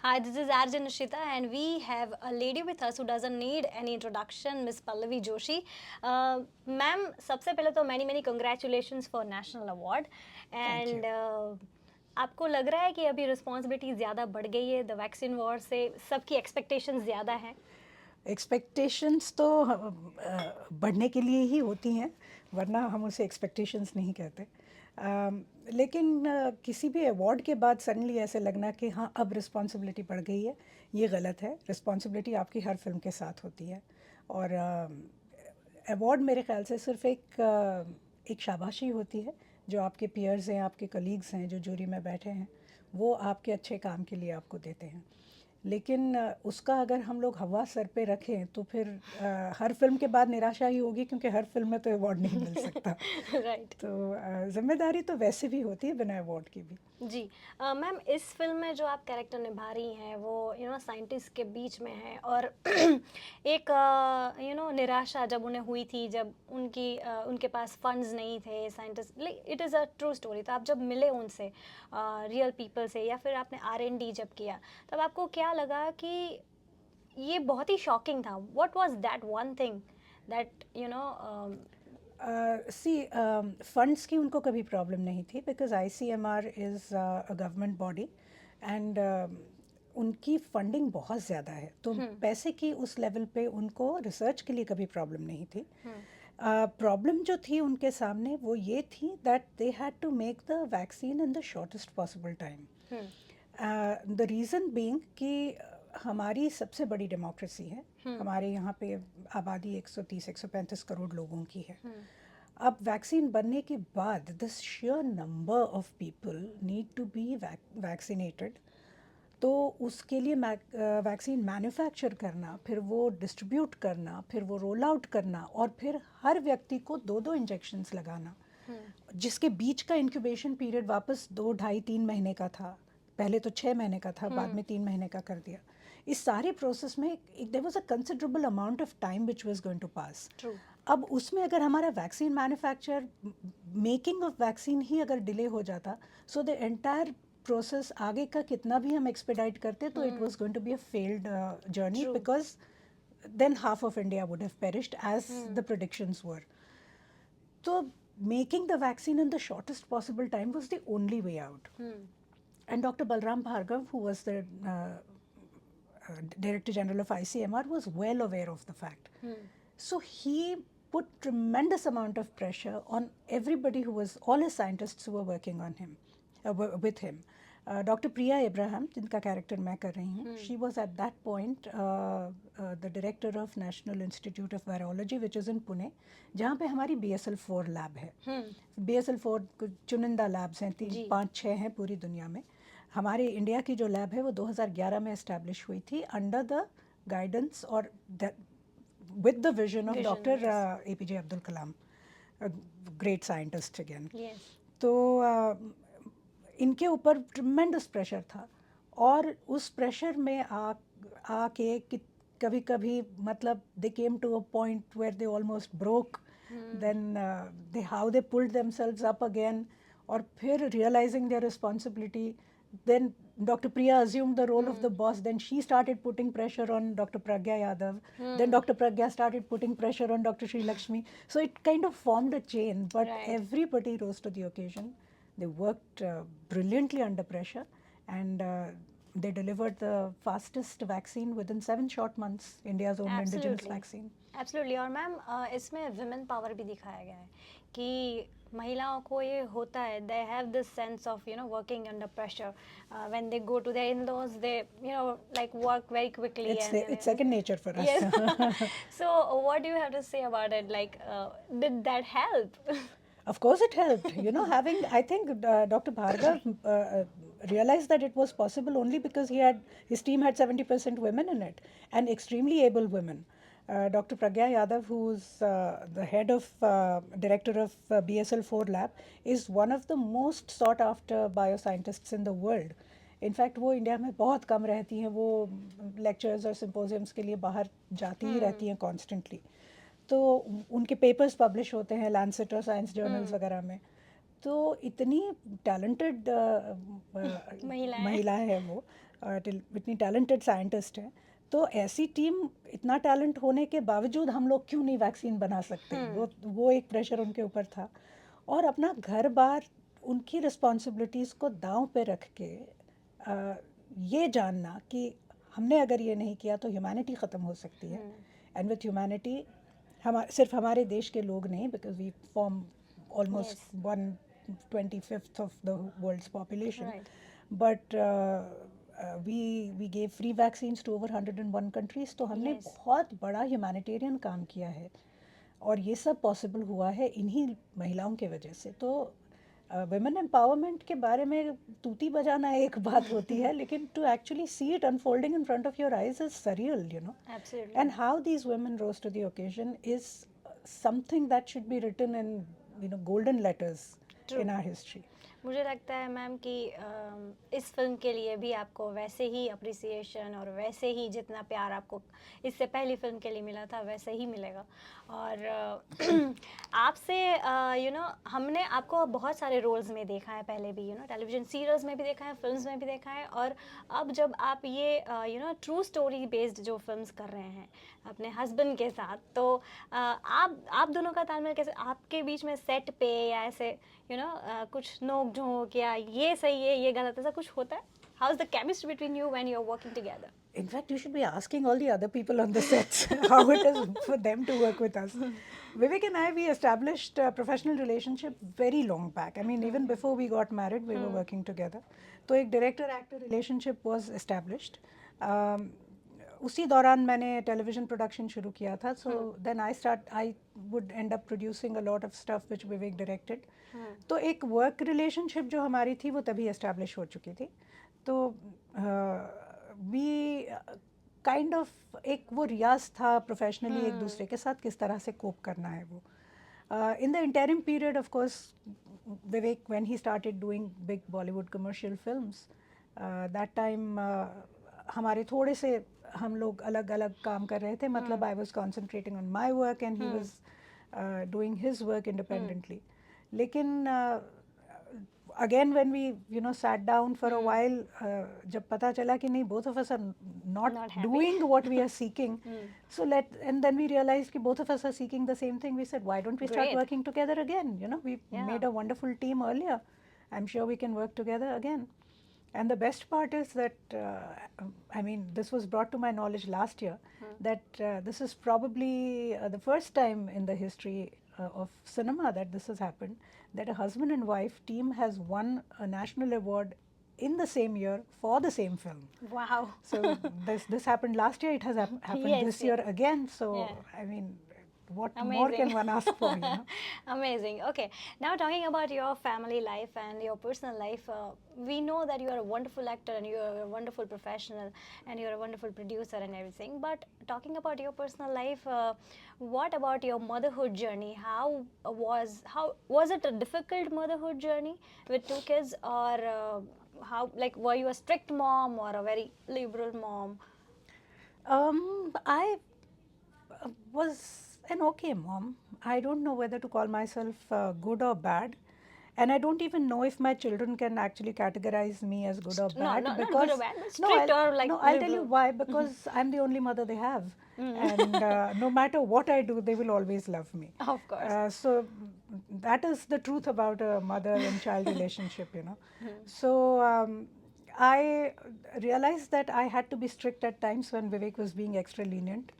Hi, this is Arjun Nishita, and we have a lady with us who doesn't need any introduction, Miss Pallavi Joshi. Ma'am, सबसे पहले तो many many congratulations for national award. Thank you. And आपको लग रहा है कि अभी responsibility ज़्यादा बढ़ गई है द वैक्सीन वॉर से, सबकी एक्सपेक्टेशंस ज़्यादा हैं? एक्सपेक्टेशंस तो बढ़ने के लिए ही होती हैं, वरना हम उसे एक्सपेक्टेशंस नहीं कहते। लेकिन किसी भी अवार्ड के बाद सडनली ऐसे लगना कि हाँ अब रिस्पॉन्सिबिलिटी बढ़ गई है, ये गलत है। रिस्पॉन्सिबिलिटी आपकी हर फिल्म के साथ होती है। और अवार्ड मेरे ख्याल से सिर्फ एक शाबाशी होती है जो आपके पीयर्स हैं, आपके कलीग्स हैं जो जूरी में बैठे हैं, वो आपके अच्छे काम के लिए आपको देते हैं। लेकिन उसका अगर हम लोग हवा सर पे रखें तो फिर हर फिल्म के बाद निराशा ही होगी, क्योंकि हर फिल्म में तो अवार्ड नहीं मिल सकता। राइट। तो जिम्मेदारी तो वैसे भी होती है बिना अवार्ड की भी। जी। मैम, इस फिल्म में जो आप कैरेक्टर निभा रही हैं वो साइंटिस्ट के बीच में है, और एक निराशा जब उन्हें हुई थी, जब उनके पास फंड्स नहीं थे, scientist, it is a true story. तो आप जब मिले उनसे, रियल पीपल से, या फिर आपने R&D जब किया, तब आपको क्या लगा कि ये बहुत ही शॉकिंग था? What was that one thing that see funds की उनको कभी प्रॉब्लम नहीं थी, because ICMR is a government body and उनकी फंडिंग बहुत ज़्यादा है, तो पैसे की उस लेवल पे उनको रिसर्च के लिए कभी प्रॉब्लम नहीं थी। प्रॉब्लम जो थी उनके सामने वो ये थी that they had to make the vaccine in the shortest possible time. The reason being कि हमारी सबसे बड़ी डेमोक्रेसी है, हमारे यहाँ पे आबादी 130-135 करोड़ लोगों की है। अब वैक्सीन बनने के बाद the sheer number of people need to be vaccinated, तो उसके लिए वैक्सीन मैन्युफैक्चर करना, फिर वो डिस्ट्रीब्यूट करना, फिर वो रोल आउट करना, और फिर हर व्यक्ति को 2-2 इंजेक्शन्स लगाना, जिसके बीच का इंक्यूबेशन पीरियड वापस 2, ढाई, 3 महीने का था। पहले तो 6 महीने का था, बाद में 3 महीने का कर दिया। इस सारे प्रोसेस में there was a considerable amount of time which was going to pass. True. अब उसमें अगर हमारा vaccine manufacture, making of vaccine ही अगर डिले हो जाता, सो द एंटायर प्रोसेस आगे का कितना भी हम एक्सपेडाइट करते, तो it was going to be a failed journey, true. Because then half of India would have perished as the predictions were. So making the vaccine in the shortest possible time was the only way out. And Dr. Balram Bhargav, who was the Director General of ICMR, was well aware of the fact. So he put tremendous amount of pressure on everybody who was, all his scientists who were working on him, with him. Dr. Priya Abraham, जिनका character मैं कर रही हूँ, she was at that point the director of National Institute of Virology, which is in Pune, जहाँ पे हमारी BSL-4 lab है। BSL-4 चुनिंदा लैब्स हैं, 5-6 हैं पूरी दुनिया में। हमारे इंडिया की जो लैब है वो 2011 में एस्टैब्लिश हुई थी, अंडर द गाइडेंस और with the vision of Dr. APJ Abdul Kalam, a great scientist again. Yes. तो इनके ऊपर ट्रिमेंडस प्रेशर था, और उस प्रेशर में आके कभी कभी मतलब they came to a point where they almost broke, then they how they pulled themselves up again, और फिर realising their responsibility, then Dr. Priya assumed the role of the boss. Then she started putting pressure on Dr. Pragya Yadav. Then Dr. Pragya started putting pressure on Dr. Sri Lakshmi. So it kind of formed a chain, but Right. everybody rose to the occasion. They worked brilliantly under pressure, and they delivered the fastest vaccine within 7 short months, India's own indigenous Absolutely. vaccine. Absolutely. और ma'am, इसमें women power भी दिखाया गया है कि महिलाओं को ये होता है, they have this sense of working under pressure, when they go to their in laws, they like work very quickly It's second nature for us. yes. So what do you have to say about it, like did that help? Of course, it helped. Having, I think Dr. Bhargav realized that it was possible only because his team had 70% women in it, and extremely able women. Dr. Pragya Yadav, who's the head of director of BSL-4 lab, is one of the most sought after bioscientists in the world. In fact वो India में बहुत कम रहती हैं, वो lectures और सिम्पोजियम्स के लिए बाहर जाती ही रहती हैं कॉन्स्टेंटली। तो उनके पेपर्स पब्लिश होते हैं लैंसेट और साइंस जर्नल्स वगैरह में। तो इतनी टैलेंटेड महिला है वो, इतनी टैलेंटेड साइंटिस्ट हैं, तो ऐसी टीम इतना टैलेंट होने के बावजूद हम लोग क्यों नहीं वैक्सीन बना सकते, वो एक प्रेशर उनके ऊपर था। और अपना घर बार उनकी रिस्पॉन्सिबिलिटीज़ को दांव पे रख के ये जानना कि हमने अगर ये नहीं किया तो ह्यूमैनिटी ख़त्म हो सकती है। एंड विथ ह्यूमैनिटी सिर्फ हमारे देश के लोग नहीं, because we form almost Yes. 1/25 of the world's population, Right. but we gave free vaccines to over 101 countries, तो हमने Yes. बहुत बड़ा ह्यूमैनिटेरियन काम किया है और ये सब पॉसिबल हुआ है इन्हीं महिलाओं के वजह से। तो वुमेन एम्पावरमेंट के बारे में तूती बजाना एक बात होती है, लेकिन to actually see it unfolding in front of your eyes is surreal, you know. Absolutely. And how these women rose to the occasion is something that should be written in, you know, golden letters True. in our history. मुझे लगता है ma'am कि इस film के लिए भी आपको वैसे ही अप्रिसिएशन और वैसे ही जितना प्यार आपको इससे पहली फिल्म के लिए मिला था वैसे ही मिलेगा। और आपसे हमने आपको बहुत सारे रोल्स में देखा है पहले भी, टेलीविज़न सीरियल्स में भी देखा है, फिल्म्स में भी देखा है, और अब जब आप ये ट्रू स्टोरी बेस्ड जो फिल्म्स कर रहे हैं अपने हस्बैंड के साथ, तो आप दोनों का तालमेल कैसे, आपके बीच में सेट पे या ऐसे कुछ नोक झोंक या ये सही है ये गलत, ऐसा कुछ होता है? How is the chemistry between you when you are working together? In fact, you should be asking all the other people on the sets how it is for them to work with us. Vivek and I, we established a professional relationship very long back. I mean, even before we got married, we were working together. तो एक director-actor relationship was established. उसी दौरान मैंने television production शुरू किया था, so then I would end up producing a lot of stuff which Vivek directed. तो एक वर्क रिलेशनशिप जो हमारी थी वो तभी एस्टैब्लिश हो चुकी थी। तो वी काइंड ऑफ एक वो रियाज था प्रोफेशनली एक दूसरे के साथ किस तरह से कोप करना है वो। In the interim period of course Vivek when he started doing big Bollywood commercial films, that time हमारे थोड़े से हम लोग अलग अलग काम कर रहे थे, मतलब I was concentrating on my work and he was doing his work independently. लेकिन again when we sat down for a while, जब पता चला कि नहीं, both of us are not Not happy. doing what we are seeking, so and then we realized कि both of us are seeking the same thing. We said, why don't we start Great. working together again? We Yeah. made a wonderful team earlier. I'm sure we can work together again. And the best part is that, I mean, this was brought to my knowledge last year, that this is probably the first time in the history of cinema that this has happened, that a husband and wife team has won a national award in the same year for the same film. Wow. So this happened last year, it has happened Yes, this year again. So, Yeah. I mean, what more can Amazing. one ask for, you know? Amazing. Okay. Now talking about your family life and your personal life, we know that you are a wonderful actor and you are a wonderful professional and you are a wonderful producer and everything. But talking about your personal life, what about your motherhood journey? How was it a difficult motherhood journey with 2 kids, or how, like, were you a strict mom or a very liberal mom? I was an okay mom. I don't know whether to call myself good or bad. And I don't even know if my children can actually categorize me as good or No, bad. not because good or bad, but strict or like I'll tell you liberal. why. Because I'm the only mother they have. And no matter what I do, they will always love me. Of course. So that is the truth about a mother and child relationship, you know. So I realized that I had to be strict at times when Vivek was being extra lenient.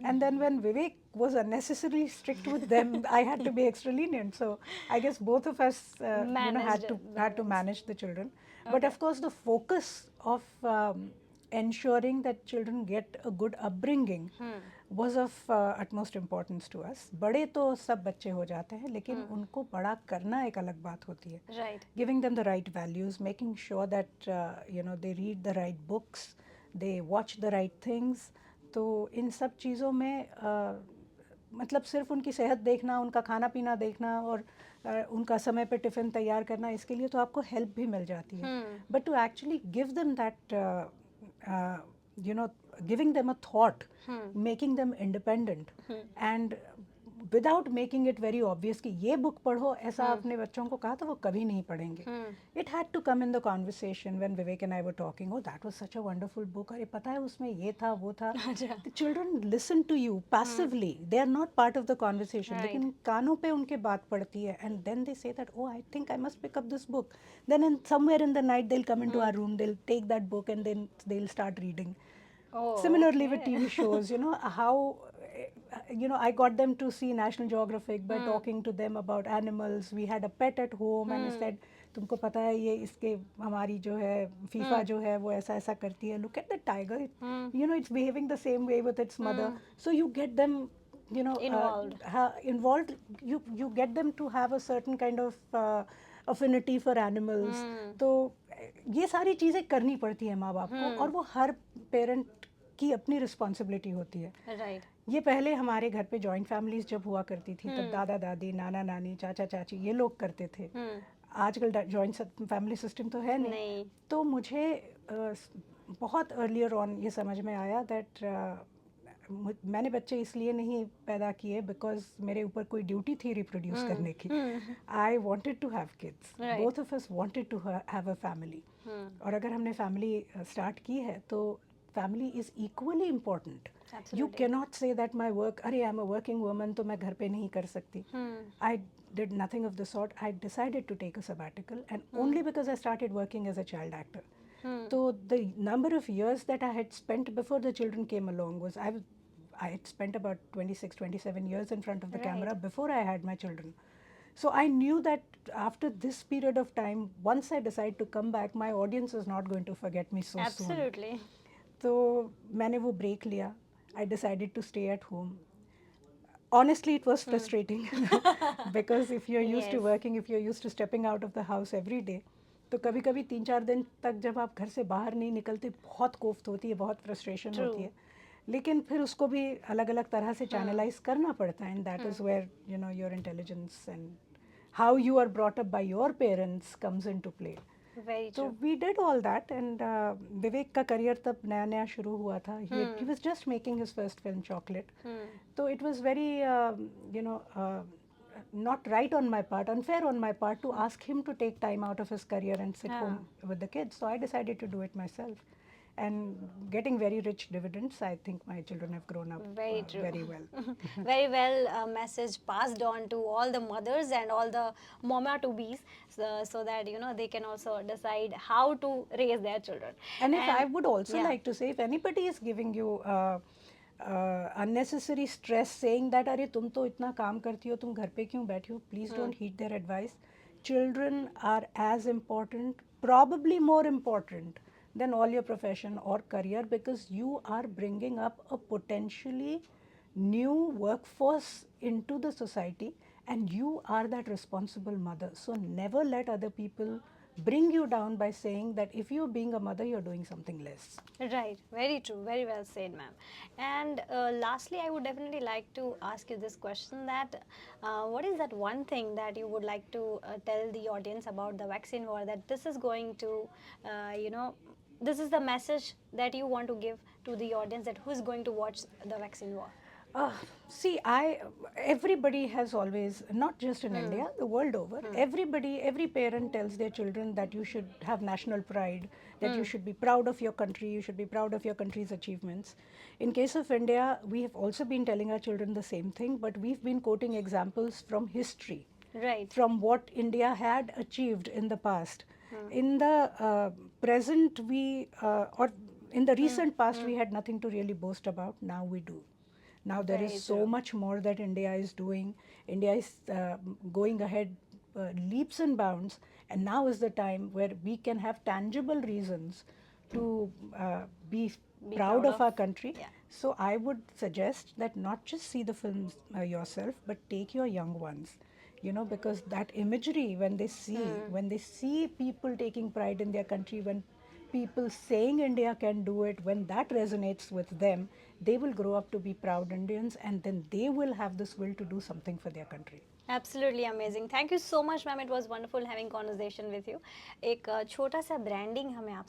And then when Vivek was unnecessarily strict with them, I had to be extra lenient. So I guess both of us Managed had to manage the children. But of course, the focus of ensuring that children get a good upbringing was of utmost importance to us. बड़े तो सब बच्चे हो जाते हैं, लेकिन उनको बड़ा करना एक अलग बात होती है. Right. Giving them the right values, making sure that they read the right books, they watch the right things. तो इन सब चीज़ों में मतलब सिर्फ उनकी सेहत देखना, उनका खाना पीना देखना और उनका समय पे टिफ़िन तैयार करना, इसके लिए तो आपको हेल्प भी मिल जाती है. But to actually give them that giving them a thought, making them independent, and without making it very obvious कि ये बुक पढ़ो, ऐसा आपने बच्चों को कहा तो वो कभी नहीं पढ़ेंगे. It had to come in the conversation when Vivek and I were talking, oh that was such a wonderful book, अरे पता है उसमें ये था वो था. The children listen to you passively, they are not part of the conversation, लेकिन कानों पे उनके बात पड़ती है, and then they say that oh I think I must pick up this book. Then in somewhere in the night they will come into our room, they will take that book and then they will start reading. Similarly with TV shows, you know, how I got them to see National Geographic by talking to them about animals. We had a pet at home and I said, तुमको पता है ये इसके हमारी जो है FIFA जो है वो ऐसा ऐसा करती है. Look at the tiger. It's behaving the same way with its mother. So you get them, involved. You get them to have a certain kind of affinity for animals. तो ये सारी चीज़ें करनी पड़ती है माँ बाप को, और वो हर पेरेंट की अपनी रिस्पॉन्सिबिलिटी होती है. राइट. ये पहले हमारे घर पे जॉइंट फैमिलीज जब हुआ करती थी तब दादा दादी, नाना नानी, चाचा चाची ये लोग करते थे. आजकल जॉइंट फैमिली सिस्टम तो है नहीं. तो मुझे बहुत अर्लियर ऑन ये समझ में आया दैट मैंने बच्चे इसलिए नहीं पैदा किए बिकॉज मेरे ऊपर कोई ड्यूटी थी रिप्रोड्यूस करने की. I wanted to have kids, both of us wanted to have a family. और अगर हमने फैमिली स्टार्ट की है तो family is equally important. You cannot say that my work, अरे I am a working woman तो मैं घर पे नहीं कर सकती. आई did nothing of the sort. I decided to take a sabbatical, and only because I started working as a child actor. So the number of years that I had spent before the children came along was I had spent about 26, 27 years in front of the camera before I had my children. So I knew that after this period of time, once I decide to come back, my audience is not going to forget me so soon. Absolutely. तो मैंने वो break लिया. I decided to stay at home. Honestly, it was frustrating because if you're used to working, if you're used to stepping out of the house every day, तो कभी कभी 3-4 दिन तक जब आप घर से बाहर नहीं निकलते बहुत कोफ्त होती है, बहुत फ्रस्ट्रेशन होती है. लेकिन फिर उसको भी अलग अलग तरह से चैनलाइज करना पड़ता है, and that is where your intelligence and how you are brought up by your parents comes into play. तो we did all that, and Vivek का करियर तब नया नया शुरू हुआ था. He was just making his first film Chocolate. तो it was very not right on my part, unfair on my part to ask him to take time out of his career and sit home with the kids. So I decided to do it myself, and getting very rich dividends. I think my children have grown up very well. Very well. Message passed on to all the mothers and all the mama to bees, so that they can also decide how to raise their children. And if I would also like to say, if anybody is giving you unnecessary stress saying that अरे तुम तो इतना काम करती हो, तुम घर पे क्यों बैठी हो, please don't heed their advice. Children are as important, probably more important than all your profession or career, because you are bringing up a potentially new workforce into the society, and you are that responsible mother. So never let other people bring you down by saying that if you're being a mother, you're doing something less. Right, very true, very well said, ma'am. And lastly, I would definitely like to ask you this question, that what is that one thing that you would like to tell the audience about the vaccine war, that this is going to, this is the message that you want to give to the audience, that who is going to watch the vaccine war? See, everybody has always, not just in India, the world over, every parent tells their children that you should have national pride, that you should be proud of your country, you should be proud of your country's achievements. In case of India, we have also been telling our children the same thing, but we've been quoting examples from history, from what India had achieved in the past. In the present, or in the recent past, we had nothing to really boast about. Now we do. Now there is so much more that India is doing. India is going ahead leaps and bounds, and now is the time where we can have tangible reasons to be proud of our country. So I would suggest that not just see the films yourself, but take your young ones. Because that imagery, when they see people taking pride in their country, when people saying India can do it, when that resonates with them, they will grow up to be proud Indians, and then they will have this will to do something for their country. Absolutely amazing. Thank you so much, ma'am. It was wonderful having conversation with you. एक छोटा सा branding हमें आप